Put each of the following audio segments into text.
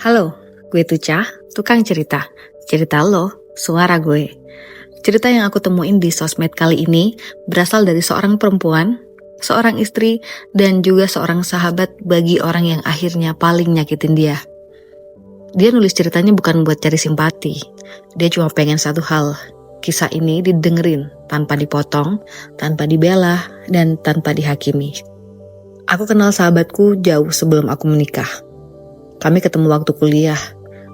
Halo, gue Tuca, tukang cerita. Cerita lo, suara gue. Cerita yang aku temuin di sosmed kali ini berasal dari seorang perempuan, seorang istri, dan juga seorang sahabat bagi orang yang akhirnya paling nyakitin dia. Dia nulis ceritanya bukan buat cari simpati. Dia cuma pengen satu hal, kisah ini didengerin tanpa dipotong, tanpa dibela, dan tanpa dihakimi. Aku kenal sahabatku jauh sebelum aku menikah. Kami ketemu waktu kuliah,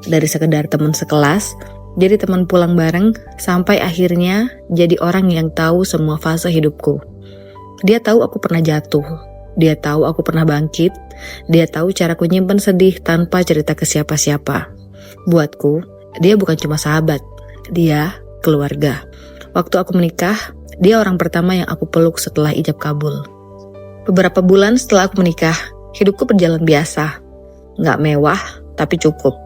dari sekedar teman sekelas, jadi teman pulang bareng, sampai akhirnya jadi orang yang tahu semua fase hidupku. Dia tahu aku pernah jatuh, dia tahu aku pernah bangkit, dia tahu caraku nyimpen sedih tanpa cerita ke siapa-siapa. Buatku, dia bukan cuma sahabat, dia keluarga. Waktu aku menikah, dia orang pertama yang aku peluk setelah ijab kabul. Beberapa bulan setelah aku menikah, hidupku berjalan biasa. Nggak mewah, tapi cukup.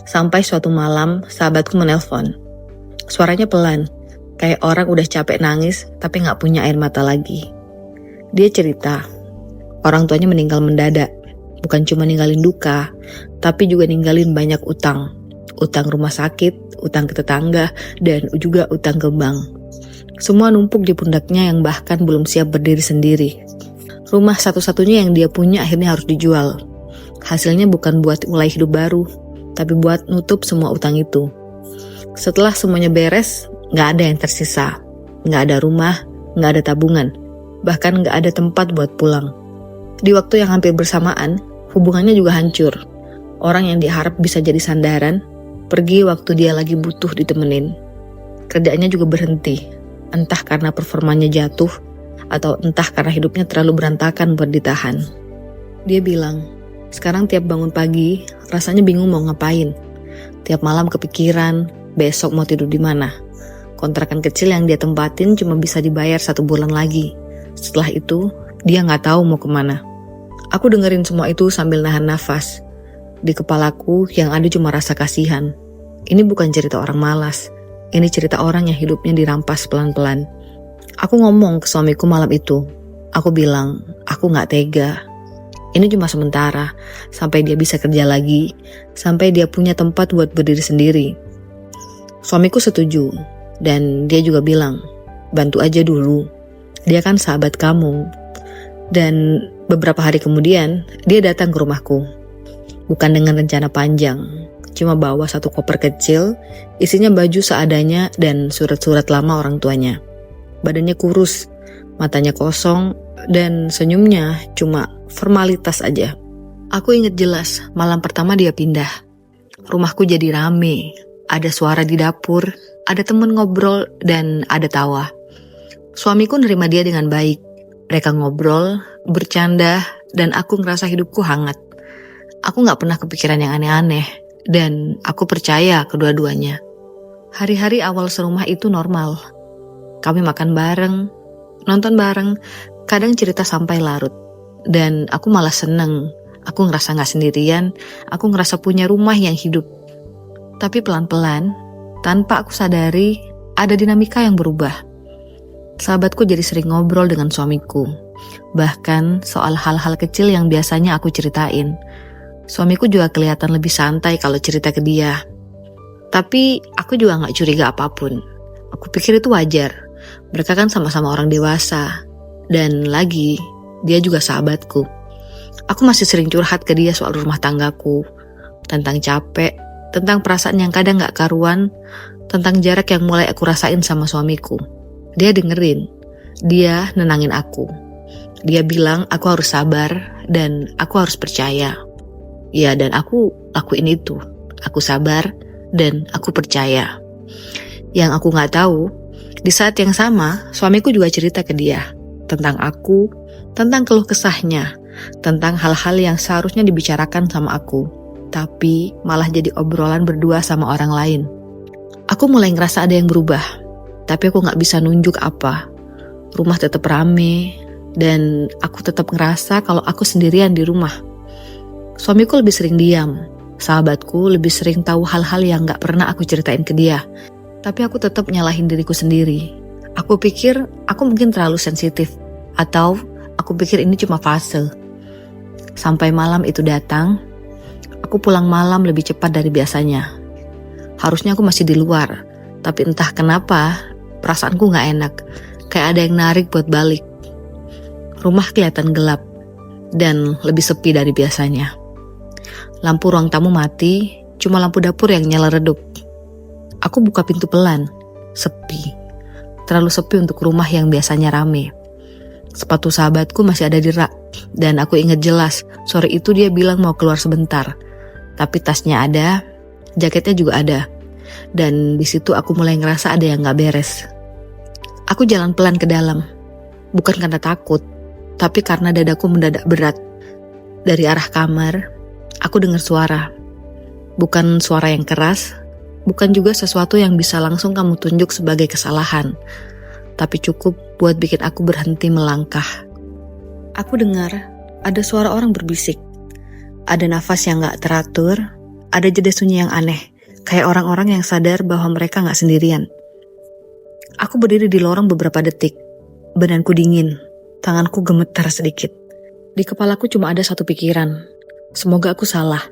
Sampai suatu malam, sahabatku menelpon. Suaranya pelan, kayak orang udah capek nangis, tapi nggak punya air mata lagi. Dia cerita, orang tuanya meninggal mendadak. Bukan cuma ninggalin duka, tapi juga ninggalin banyak utang. Utang rumah sakit, utang ke tetangga, dan juga utang ke bank. Semua numpuk di pundaknya yang bahkan belum siap berdiri sendiri. Rumah satu-satunya yang dia punya akhirnya harus dijual. Hasilnya bukan buat mulai hidup baru, tapi buat nutup semua utang itu. Setelah semuanya beres, gak ada yang tersisa. Gak ada rumah, gak ada tabungan, bahkan gak ada tempat buat pulang. Di waktu yang hampir bersamaan, hubungannya juga hancur. Orang yang diharap bisa jadi sandaran, pergi waktu dia lagi butuh ditemenin. Kerjaannya juga berhenti, entah karena performanya jatuh, atau entah karena hidupnya terlalu berantakan buat ditahan. Dia bilang, sekarang tiap bangun pagi, rasanya bingung mau ngapain. Tiap malam kepikiran, besok mau tidur di mana. Kontrakan kecil yang dia tempatin cuma bisa dibayar 1 bulan lagi. Setelah itu, dia nggak tahu mau kemana. Aku dengerin semua itu sambil nahan nafas. Di kepalaku yang ada cuma rasa kasihan. Ini bukan cerita orang malas. Ini cerita orang yang hidupnya dirampas pelan-pelan. Aku ngomong ke suamiku malam itu. Aku bilang, aku nggak tega. Ini cuma sementara, sampai dia bisa kerja lagi, sampai dia punya tempat buat berdiri sendiri. Suamiku setuju, dan dia juga bilang, bantu aja dulu. Dia kan sahabat kamu. Dan beberapa hari kemudian, dia datang ke rumahku. Bukan dengan rencana panjang, cuma bawa 1 koper kecil, isinya baju seadanya dan surat-surat lama orang tuanya. Badannya kurus, matanya kosong, dan senyumnya cuma formalitas aja. Aku inget jelas, malam pertama dia pindah. Rumahku jadi rame, ada suara di dapur, ada temen ngobrol, dan ada tawa. Suamiku nerima dia dengan baik. Mereka ngobrol, bercanda, dan aku ngerasa hidupku hangat. Aku gak pernah kepikiran yang aneh-aneh, dan aku percaya kedua-duanya. Hari-hari awal serumah itu normal. Kami makan bareng, nonton bareng, kadang cerita sampai larut. Dan aku malah seneng, aku ngerasa gak sendirian, aku ngerasa punya rumah yang hidup. Tapi pelan-pelan, tanpa aku sadari, ada dinamika yang berubah. Sahabatku jadi sering ngobrol dengan suamiku, bahkan soal hal-hal kecil yang biasanya aku ceritain. Suamiku juga kelihatan lebih santai kalau cerita ke dia. Tapi aku juga gak curiga apapun. Aku pikir itu wajar. Mereka kan sama-sama orang dewasa. Dan lagi, dia juga sahabatku. Aku masih sering curhat ke dia soal rumah tanggaku. Tentang capek, tentang perasaan yang kadang gak karuan, tentang jarak yang mulai aku rasain sama suamiku. Dia dengerin. Dia nenangin aku. Dia bilang aku harus sabar dan aku harus percaya. Ya, dan aku lakuin itu. Aku sabar dan aku percaya. Yang aku gak tahu, di saat yang sama, suamiku juga cerita ke dia tentang aku, tentang keluh kesahnya, tentang hal-hal yang seharusnya dibicarakan sama aku, tapi malah jadi obrolan berdua sama orang lain. Aku mulai ngerasa ada yang berubah, tapi aku gak bisa nunjuk apa. Rumah tetap rame, dan aku tetap ngerasa kalau aku sendirian di rumah. Suamiku lebih sering diam, sahabatku lebih sering tahu hal-hal yang gak pernah aku ceritain ke dia. Tapi aku tetap nyalahin diriku sendiri. Aku pikir aku mungkin terlalu sensitif. Atau aku pikir ini cuma fase. Sampai malam itu datang, Aku pulang malam lebih cepat dari biasanya. Harusnya aku masih di luar, tapi entah kenapa perasaanku gak enak. Kayak ada yang narik buat balik. Rumah kelihatan gelap dan lebih sepi dari biasanya. Lampu ruang tamu mati, cuma lampu dapur yang nyala redup. Aku buka pintu pelan, sepi. Terlalu sepi untuk rumah yang biasanya rame. Sepatu sahabatku masih ada di rak, dan aku ingat jelas sore itu dia bilang mau keluar sebentar. Tapi tasnya ada, jaketnya juga ada. Dan di situ aku mulai ngerasa ada yang gak beres. Aku jalan pelan ke dalam, bukan karena takut, tapi karena dadaku mendadak berat. Dari arah kamar, aku dengar suara. Bukan suara yang keras, bukan juga sesuatu yang bisa langsung kamu tunjuk sebagai kesalahan, tapi cukup buat bikin aku berhenti melangkah. Aku dengar ada suara orang berbisik. Ada nafas yang gak teratur, ada jeda sunyi yang aneh, kayak orang-orang yang sadar bahwa mereka gak sendirian. Aku berdiri di lorong beberapa detik, badanku dingin, tanganku gemetar sedikit. Di kepalaku cuma ada satu pikiran, semoga aku salah,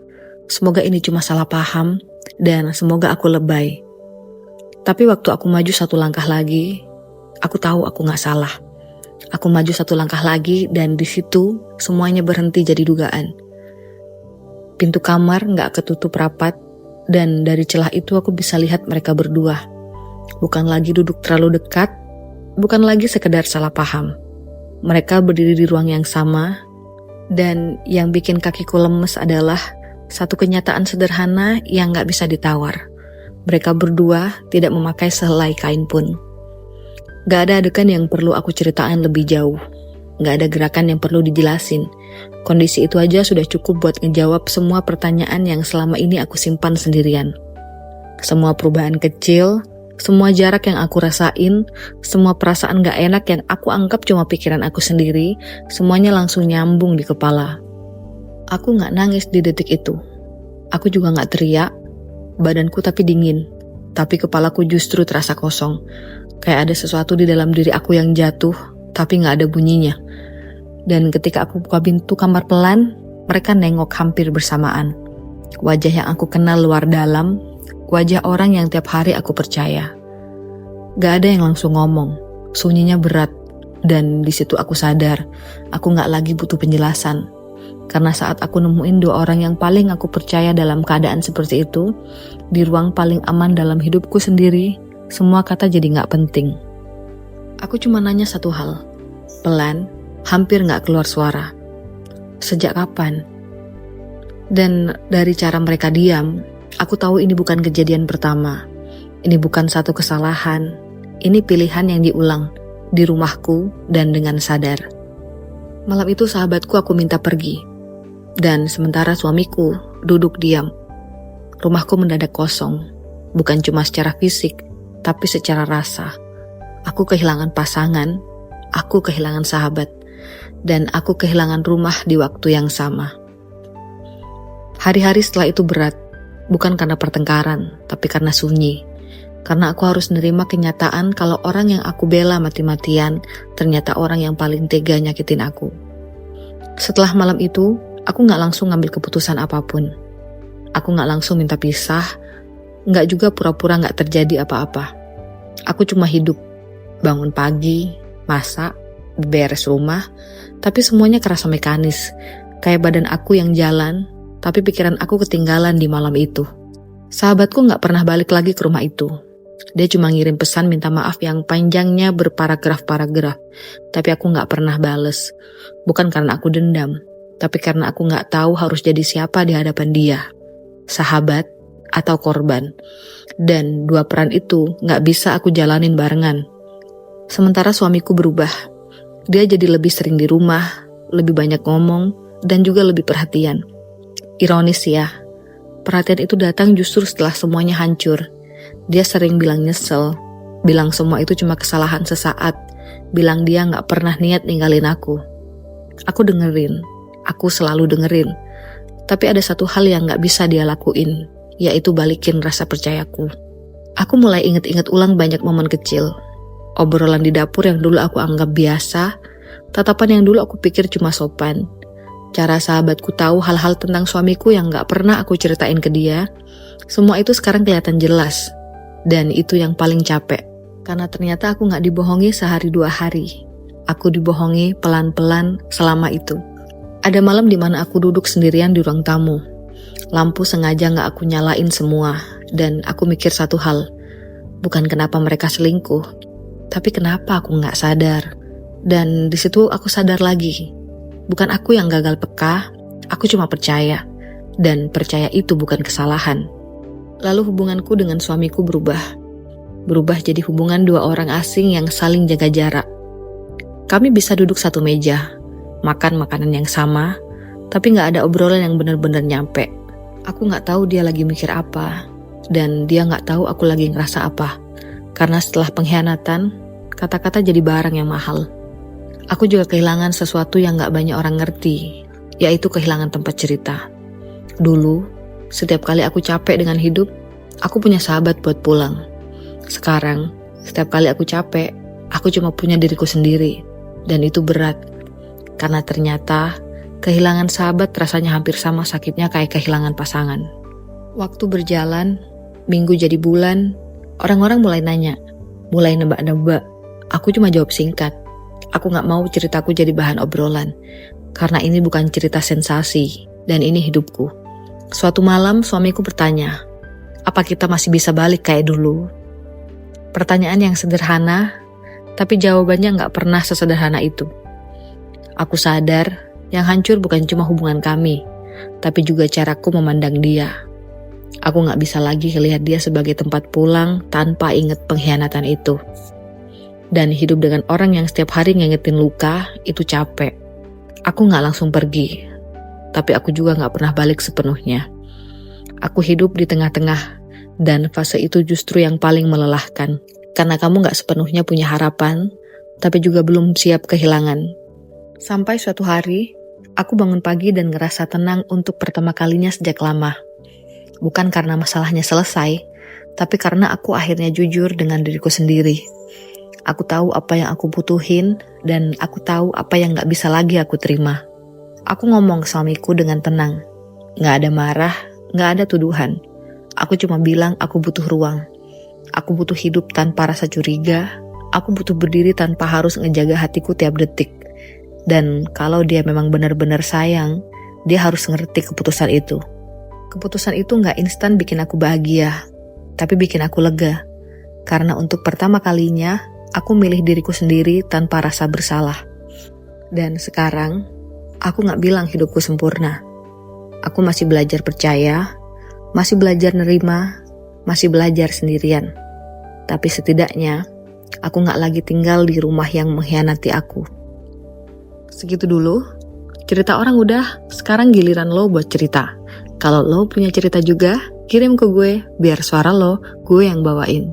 semoga ini cuma salah paham, dan semoga aku lebay. Tapi waktu aku maju satu langkah lagi, aku tahu aku gak salah. Aku maju satu langkah lagi dan di situ semuanya berhenti jadi dugaan. Pintu kamar gak ketutup rapat dan dari celah itu aku bisa lihat mereka berdua. Bukan lagi duduk terlalu dekat, bukan lagi sekedar salah paham. Mereka berdiri di ruang yang sama dan yang bikin kakiku lemes adalah satu kenyataan sederhana yang gak bisa ditawar. Mereka berdua tidak memakai sehelai kain pun. Gak ada adegan yang perlu aku ceritain lebih jauh. Gak ada gerakan yang perlu dijelasin. Kondisi itu aja sudah cukup buat ngejawab semua pertanyaan yang selama ini aku simpan sendirian. Semua perubahan kecil, semua jarak yang aku rasain, semua perasaan gak enak yang aku anggap cuma pikiran aku sendiri, semuanya langsung nyambung di kepala. Aku gak nangis di detik itu. Aku juga gak teriak, badanku tapi dingin. Tapi kepalaku justru terasa kosong. Kayak ada sesuatu di dalam diri aku yang jatuh, tapi gak ada bunyinya. Dan ketika aku buka pintu kamar pelan, mereka nengok hampir bersamaan. Wajah yang aku kenal luar dalam, wajah orang yang tiap hari aku percaya. Gak ada yang langsung ngomong, sunyinya berat. Dan di situ aku sadar, aku gak lagi butuh penjelasan. Karena saat aku nemuin dua orang yang paling aku percaya dalam keadaan seperti itu, di ruang paling aman dalam hidupku sendiri, semua kata jadi gak penting. Aku cuma nanya satu hal, pelan, hampir gak keluar suara. Sejak kapan? Dan dari cara mereka diam, aku tahu ini bukan kejadian pertama. Ini bukan satu kesalahan. Ini pilihan yang diulang di rumahku dan dengan sadar. Malam itu sahabatku aku minta pergi. Dan sementara suamiku duduk diam. Rumahku mendadak kosong. Bukan cuma secara fisik, tapi secara rasa. Aku kehilangan pasangan, aku kehilangan sahabat, dan aku kehilangan rumah di waktu yang sama. Hari-hari setelah itu berat, bukan karena pertengkaran, tapi karena sunyi. Karena aku harus nerima kenyataan kalau orang yang aku bela mati-matian, ternyata orang yang paling tega nyakitin aku. Setelah malam itu, aku gak langsung ngambil keputusan apapun. Aku gak langsung minta pisah, gak juga pura-pura gak terjadi apa-apa. Aku cuma hidup, bangun pagi, masak, beres rumah, tapi semuanya kerasa mekanis. Kayak badan aku yang jalan, tapi pikiran aku ketinggalan di malam itu. Sahabatku gak pernah balik lagi ke rumah itu. Dia cuma ngirim pesan minta maaf yang panjangnya berparagraf-paragraf, tapi aku gak pernah bales. Bukan karena aku dendam, tapi karena aku gak tahu harus jadi siapa di hadapan dia. Sahabat atau korban. Dan dua peran itu gak bisa aku jalanin barengan. Sementara suamiku berubah. Dia jadi lebih sering di rumah, lebih banyak ngomong, dan juga lebih perhatian. Ironis ya, perhatian itu datang justru setelah semuanya hancur. Dia sering bilang nyesel, bilang semua itu cuma kesalahan sesaat, bilang dia gak pernah niat ninggalin aku. Aku dengerin, aku selalu dengerin. Tapi ada satu hal yang gak bisa dia lakuin, yaitu balikin rasa percayaku. Aku mulai inget-inget ulang banyak momen kecil. Obrolan di dapur yang dulu aku anggap biasa, tatapan yang dulu aku pikir cuma sopan. cara sahabatku tahu hal-hal tentang suamiku yang gak pernah aku ceritain ke dia, semua itu sekarang kelihatan jelas. Dan itu yang paling capek, karena ternyata aku gak dibohongi sehari 2 hari. Aku dibohongi pelan-pelan selama itu. Ada malam di mana aku duduk sendirian di ruang tamu. Lampu sengaja gak aku nyalain semua, dan aku mikir satu hal. Bukan kenapa mereka selingkuh, tapi kenapa aku gak sadar. Dan di situ aku sadar lagi. Bukan aku yang gagal peka, aku cuma percaya. Dan percaya itu bukan kesalahan. Lalu hubunganku dengan suamiku berubah. Berubah jadi hubungan 2 orang asing yang saling jaga jarak. Kami bisa duduk satu meja, makan makanan yang sama, tapi gak ada obrolan yang benar-benar nyampe. Aku gak tahu dia lagi mikir apa, dan dia gak tahu aku lagi ngerasa apa. Karena setelah pengkhianatan, kata-kata jadi barang yang mahal. Aku juga kehilangan sesuatu yang gak banyak orang ngerti, yaitu kehilangan tempat cerita. Dulu, setiap kali aku capek dengan hidup, aku punya sahabat buat pulang. Sekarang, setiap kali aku capek, aku cuma punya diriku sendiri. Dan itu berat, karena ternyata kehilangan sahabat rasanya hampir sama sakitnya kayak kehilangan pasangan. Waktu berjalan, minggu jadi bulan, orang-orang mulai nanya, mulai nebak-nebak. Aku cuma jawab singkat. Aku gak mau ceritaku jadi bahan obrolan, karena ini bukan cerita sensasi, dan ini hidupku. Suatu malam suamiku bertanya, apa kita masih bisa balik kayak dulu? Pertanyaan yang sederhana, tapi jawabannya gak pernah sesederhana itu. Aku sadar, yang hancur bukan cuma hubungan kami, tapi juga caraku memandang dia. Aku gak bisa lagi lihat dia sebagai tempat pulang tanpa ingat pengkhianatan itu. Dan hidup dengan orang yang setiap hari ngingetin luka, itu capek. Aku gak langsung pergi, tapi aku juga gak pernah balik sepenuhnya. Aku hidup di tengah-tengah, dan fase itu justru yang paling melelahkan. Karena kamu gak sepenuhnya punya harapan, tapi juga belum siap kehilangan. Sampai suatu hari, aku bangun pagi dan ngerasa tenang untuk pertama kalinya sejak lama. Bukan karena masalahnya selesai, tapi karena aku akhirnya jujur dengan diriku sendiri. Aku tahu apa yang aku butuhin, dan aku tahu apa yang gak bisa lagi aku terima. Aku ngomong ke suamiku dengan tenang. Gak ada marah, gak ada tuduhan. Aku cuma bilang aku butuh ruang. Aku butuh hidup tanpa rasa curiga. Aku butuh berdiri tanpa harus ngejaga hatiku tiap detik. Dan kalau dia memang benar-benar sayang, dia harus ngerti keputusan itu. Keputusan itu gak instan bikin aku bahagia, tapi bikin aku lega. Karena untuk pertama kalinya, aku milih diriku sendiri tanpa rasa bersalah. Dan sekarang, aku gak bilang hidupku sempurna. Aku masih belajar percaya, masih belajar nerima, masih belajar sendirian. Tapi setidaknya, aku gak lagi tinggal di rumah yang mengkhianati aku. Segitu dulu, cerita orang udah, sekarang giliran lo buat cerita. Kalau lo punya cerita juga, kirim ke gue, biar suara lo, gue yang bawain.